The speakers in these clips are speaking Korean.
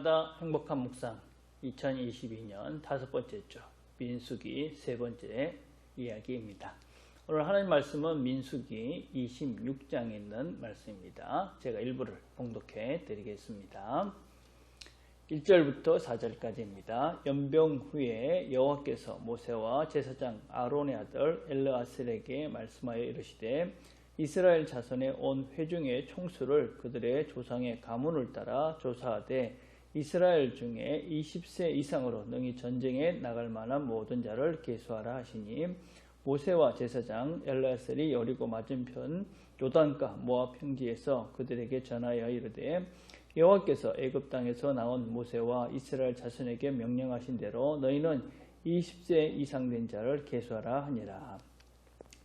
날마다 행복한 묵상 2022년 5번째 주 민수기 3번째 이야기입니다. 오늘 하나님 말씀은 민수기 26장에 있는 말씀입니다. 제가 일부를 봉독해 드리겠습니다. 1절부터 4절까지입니다. 연병 후에 여호와께서 모세와 제사장 아론의 아들 엘르아셀에게 말씀하여 이르시되 이스라엘 자손의 온 회중의 총수를 그들의 조상의 가문을 따라 조사하되 이스라엘 중에 20세 이상으로 능히 전쟁에 나갈 만한 모든 자를 계수하라 하시니 모세와 제사장 엘르아셀이 여리고 맞은편 요단가 모압 평지에서 그들에게 전하여 이르되 여호와께서 애굽 땅에서 나온 모세와 이스라엘 자손에게 명령하신 대로 너희는 20세 이상 된 자를 계수하라 하니라.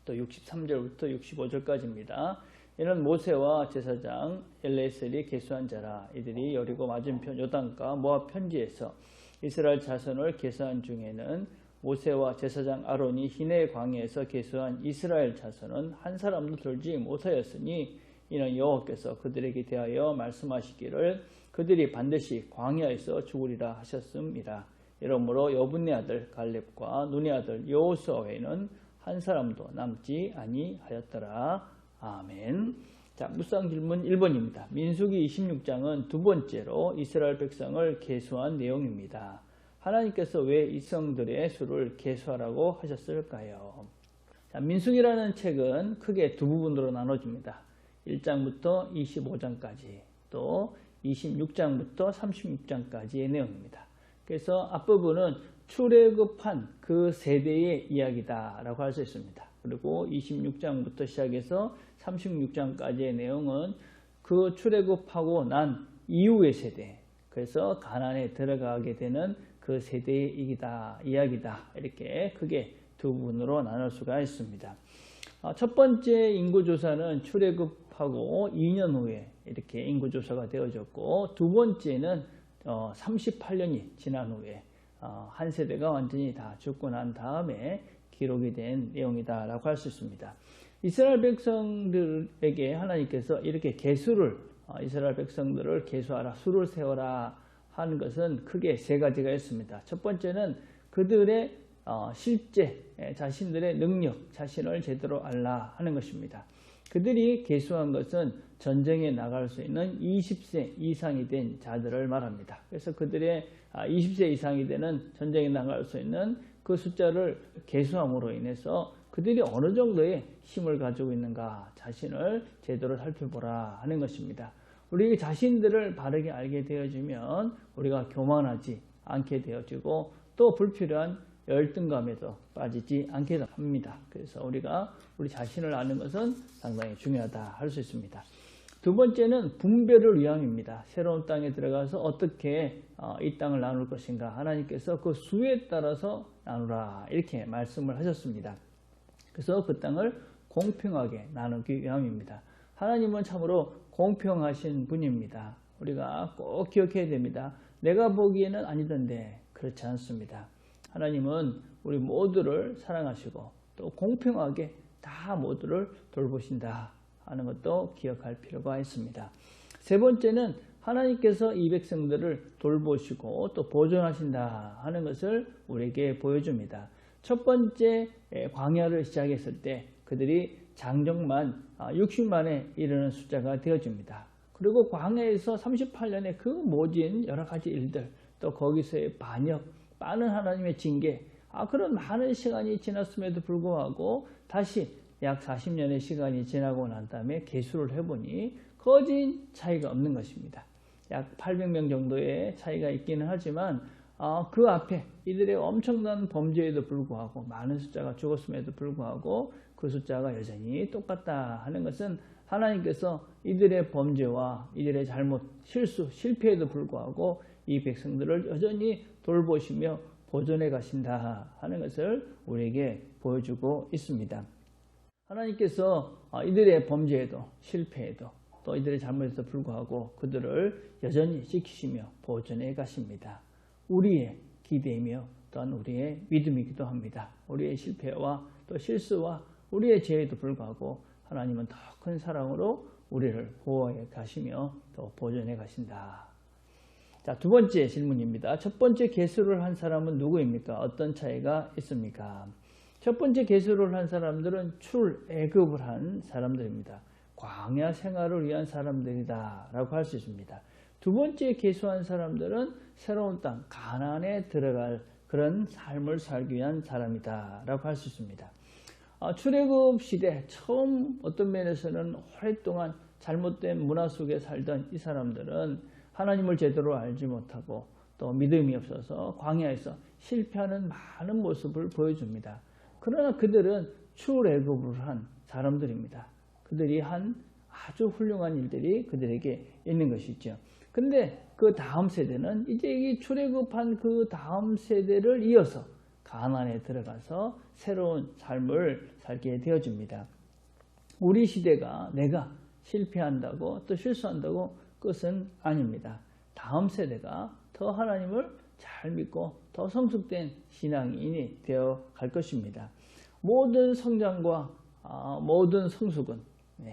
또 63절부터 65절까지입니다. 이는 모세와 제사장 엘르아셀이 계수한 자라. 이들이 여리고 맞은편 요단가 모압 편지에서 이스라엘 자손을 계수한 중에는 모세와 제사장 아론이 시내 광야에서 계수한 이스라엘 자손은 한 사람도 들지 못하였으니 이는 여호와께서 그들에게 대하여 말씀하시기를 그들이 반드시 광야에서 죽으리라 하셨음이라. 이러므로 여분네 아들 갈렙과 눈의 아들 여호수아 외에는 한 사람도 남지 아니하였더라. 아멘. 자, 묵상 질문 1번입니다. 민수기 26장은 두 번째로 이스라엘 백성을 계수한 내용입니다. 하나님께서 왜 이성들의 수를 계수하라고 하셨을까요? 자, 민수기라는 책은 크게 두 부분으로 나눠집니다. 1장부터 25장까지 또 26장부터 36장까지의 내용입니다. 그래서 앞부분은 출애굽한 그 세대의 이야기다 라고 할 수 있습니다. 그리고 26장부터 시작해서 36장까지의 내용은 그 출애굽하고 난 이후의 세대, 그래서 가나안에 들어가게 되는 그 세대의 이야기다 이렇게 크게 두 부분으로 나눌 수가 있습니다. 첫 번째 인구조사는 출애굽하고 2년 후에 이렇게 인구조사가 되어졌고, 두 번째는 38년이 지난 후에 한 세대가 완전히 다 죽고 난 다음에 기록이 된 내용이다 라고 할 수 있습니다. 이스라엘 백성들에게 하나님께서 이렇게 계수를 이스라엘 백성들을 계수하라, 수를 세워라 하는 것은 크게 세 가지가 있습니다. 첫 번째는 그들의 실제 자신들의 능력, 자신을 제대로 알라 하는 것입니다. 그들이 계수한 것은 전쟁에 나갈 수 있는 20세 이상이 된 자들을 말합니다. 그래서 그들의 20세 이상이 되는 전쟁에 나갈 수 있는 그 숫자를 계수함으로 인해서 그들이 어느 정도의 힘을 가지고 있는가 자신을 제대로 살펴보라 하는 것입니다. 우리 자신들을 바르게 알게 되어지면 우리가 교만하지 않게 되어지고 또 불필요한 열등감에도 빠지지 않게 합니다. 그래서 우리가 우리 자신을 아는 것은 상당히 중요하다 할 수 있습니다. 두 번째는 분배를 위함입니다. 새로운 땅에 들어가서 어떻게 이 땅을 나눌 것인가, 하나님께서 그 수에 따라서 나누라 이렇게 말씀을 하셨습니다. 그래서 그 땅을 공평하게 나누기 위함입니다. 하나님은 참으로 공평하신 분입니다. 우리가 꼭 기억해야 됩니다. 내가 보기에는 아니던데 그렇지 않습니다. 하나님은 우리 모두를 사랑하시고 또 공평하게 다 모두를 돌보신다 하는 것도 기억할 필요가 있습니다. 세 번째는 하나님께서 이 백성들을 돌보시고 또 보존하신다 하는 것을 우리에게 보여줍니다. 첫 번째 광야를 시작했을 때 그들이 장정만 60만에 이르는 숫자가 되어집니다. 그리고 광야에서 38년의 그 모진 여러 가지 일들, 또 거기서의 반역, 많은 하나님의 징계, 그런 많은 시간이 지났음에도 불구하고 다시 약 40년의 시간이 지나고 난 다음에 계수를 해보니 거진 차이가 없는 것입니다. 약 800명 정도의 차이가 있기는 하지만 그 앞에 이들의 엄청난 범죄에도 불구하고 많은 숫자가 죽었음에도 불구하고 그 숫자가 여전히 똑같다 하는 것은 하나님께서 이들의 범죄와 이들의 잘못, 실수, 실패에도 불구하고 이 백성들을 여전히 돌보시며 보존해 가신다 하는 것을 우리에게 보여주고 있습니다. 하나님께서 이들의 범죄에도 실패에도 또 이들의 잘못에도 불구하고 그들을 여전히 지키시며 보존해 가십니다. 우리의 기대이며 또한 우리의 믿음이기도 합니다. 우리의 실패와 또 실수와 우리의 죄에도 불구하고 하나님은 더 큰 사랑으로 우리를 보호해 가시며 또 보존해 가신다. 자, 두 번째 질문입니다. 첫 번째 계수를 한 사람은 누구입니까? 어떤 차이가 있습니까? 첫 번째 계수를 한 사람들은 출애굽을 한 사람들입니다. 광야 생활을 위한 사람들이다 라고 할 수 있습니다. 두 번째 계수한 사람들은 새로운 땅 가나안에 들어갈 그런 삶을 살기 위한 사람이다 라고 할 수 있습니다. 출애굽 시대 처음 어떤 면에서는 오랫동안 잘못된 문화 속에 살던 이 사람들은 하나님을 제대로 알지 못하고 또 믿음이 없어서 광야에서 실패하는 많은 모습을 보여줍니다. 그러나 그들은 출애굽을 한 사람들입니다. 그들이 한 아주 훌륭한 일들이 그들에게 있는 것이죠. 근데 그 다음 세대는 이제 이 출애굽한 그 다음 세대를 이어서 가나안에 들어가서 새로운 삶을 살게 되어집니다. 우리 시대가 내가 실패한다고 또 실수한다고 끝은 아닙니다. 다음 세대가 더 하나님을 잘 믿고 더 성숙된 신앙인이 되어 갈 것입니다. 모든 성장과 모든 성숙은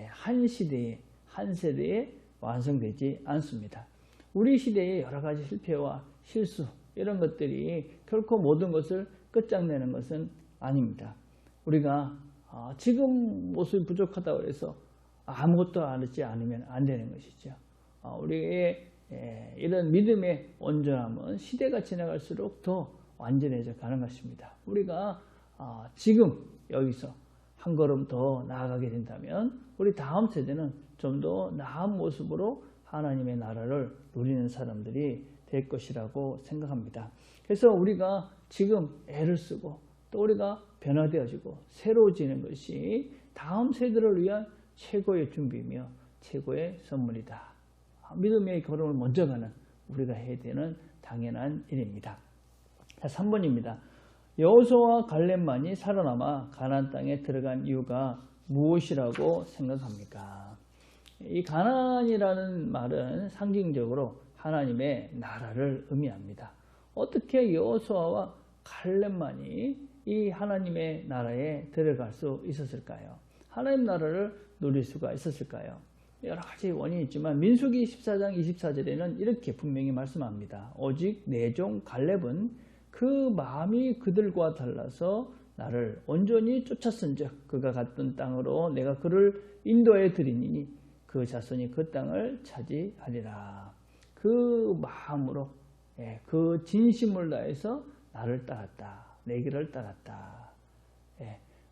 한 시대에 한 세대에 완성되지 않습니다. 우리 시대의 여러 가지 실패와 실수 이런 것들이 결코 모든 것을 끝장내는 것은 아닙니다. 우리가 지금 모습이 부족하다고 해서 아무것도 하지 않으면 안 되는 것이죠. 우리의 이런 믿음의 온전함은 시대가 지나갈수록 더 완전해져 가는 것입니다. 우리가 지금 여기서 한 걸음 더 나아가게 된다면 우리 다음 세대는 좀 더 나은 모습으로 하나님의 나라를 누리는 사람들이 될 것이라고 생각합니다. 그래서 우리가 지금 애를 쓰고 또 우리가 변화되어지고 새로워지는 것이 다음 세대를 위한 최고의 준비이며 최고의 선물이다. 믿음의 걸음을 먼저 가는 우리가 해야 되는 당연한 일입니다. 자, 3번입니다. 여호수아와 갈렙만이 살아남아 가나안 땅에 들어간 이유가 무엇이라고 생각합니까? 이 가나안이라는 말은 상징적으로 하나님의 나라를 의미합니다. 어떻게 여호수아와 갈렙만이 이 하나님의 나라에 들어갈 수 있었을까요? 하나님 나라를 누릴 수가 있었을까요? 여러 가지 원인이 있지만 민수기 14장 24절에는 이렇게 분명히 말씀합니다. 오직 내 종 갈렙은 그 마음이 그들과 달라서 나를 온전히 쫓았은즉 그가 갔던 땅으로 내가 그를 인도해 드리니 그 자손이 그 땅을 차지하리라. 그 마음으로 그 진심을 다해서 나를 따랐다. 내 길을 따랐다.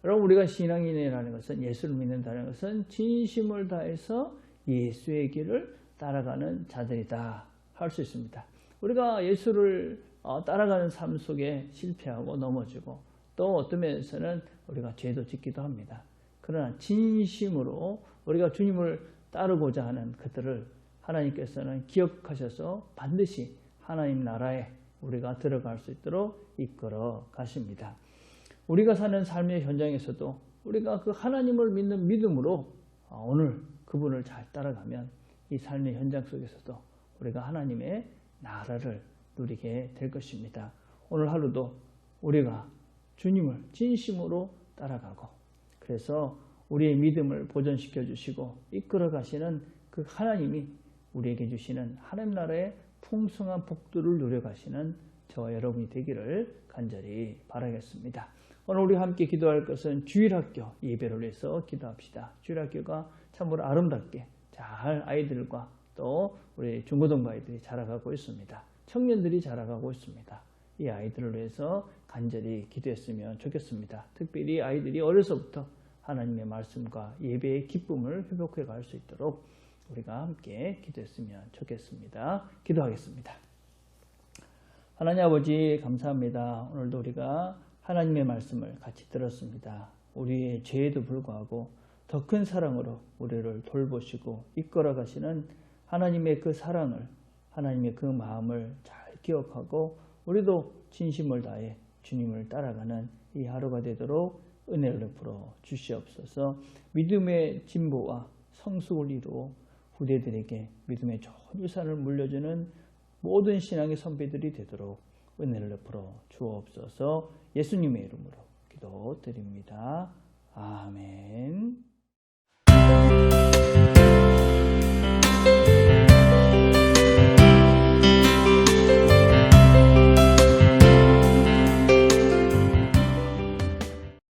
여러분 우리가 신앙인이라는 것은 예수를 믿는다는 것은 진심을 다해서 예수의 길을 따라가는 자들이다 할 수 있습니다. 우리가 예수를 따라가는 삶 속에 실패하고 넘어지고 또 어떤 면에서는 우리가 죄도 짓기도 합니다. 그러나 진심으로 우리가 주님을 따르고자 하는 그들을 하나님께서는 기억하셔서 반드시 하나님 나라에 우리가 들어갈 수 있도록 이끌어 가십니다. 우리가 사는 삶의 현장에서도 우리가 그 하나님을 믿는 믿음으로 오늘 그분을 잘 따라가면 이 삶의 현장 속에서도 우리가 하나님의 나라를 누리게 될 것입니다. 오늘 하루도 우리가 주님을 진심으로 따라가고 그래서 우리의 믿음을 보존시켜 주시고 이끌어 가시는 그 하나님이 우리에게 주시는 하나님 나라의 풍성한 복들을 누려 가시는 저와 여러분이 되기를 간절히 바라겠습니다. 오늘 우리 함께 기도할 것은 주일학교 예배를 위해서 기도합시다. 주일학교가 참으로 아름답게 잘 아이들과 또 우리 중고등부 아이들이 자라가고 있습니다. 청년들이 자라가고 있습니다. 이 아이들을 위해서 간절히 기도했으면 좋겠습니다. 특별히 아이들이 어려서부터 하나님의 말씀과 예배의 기쁨을 회복해 갈 수 있도록 우리가 함께 기도했으면 좋겠습니다. 기도하겠습니다. 하나님 아버지 감사합니다. 오늘도 우리가 하나님의 말씀을 같이 들었습니다. 우리의 죄에도 불구하고 더 큰 사랑으로 우리를 돌보시고 이끌어 가시는 하나님의 그 사랑을 하나님의 그 마음을 잘 기억하고 우리도 진심을 다해 주님을 따라가는 이 하루가 되도록 은혜를 베풀어 주시옵소서. 믿음의 진보와 성숙을 이루어 후대들에게 믿음의 좋은 유산을 물려주는 모든 신앙의 선배들이 되도록 은혜를 베풀어 주옵소서. 예수님의 이름으로 기도드립니다. 아멘.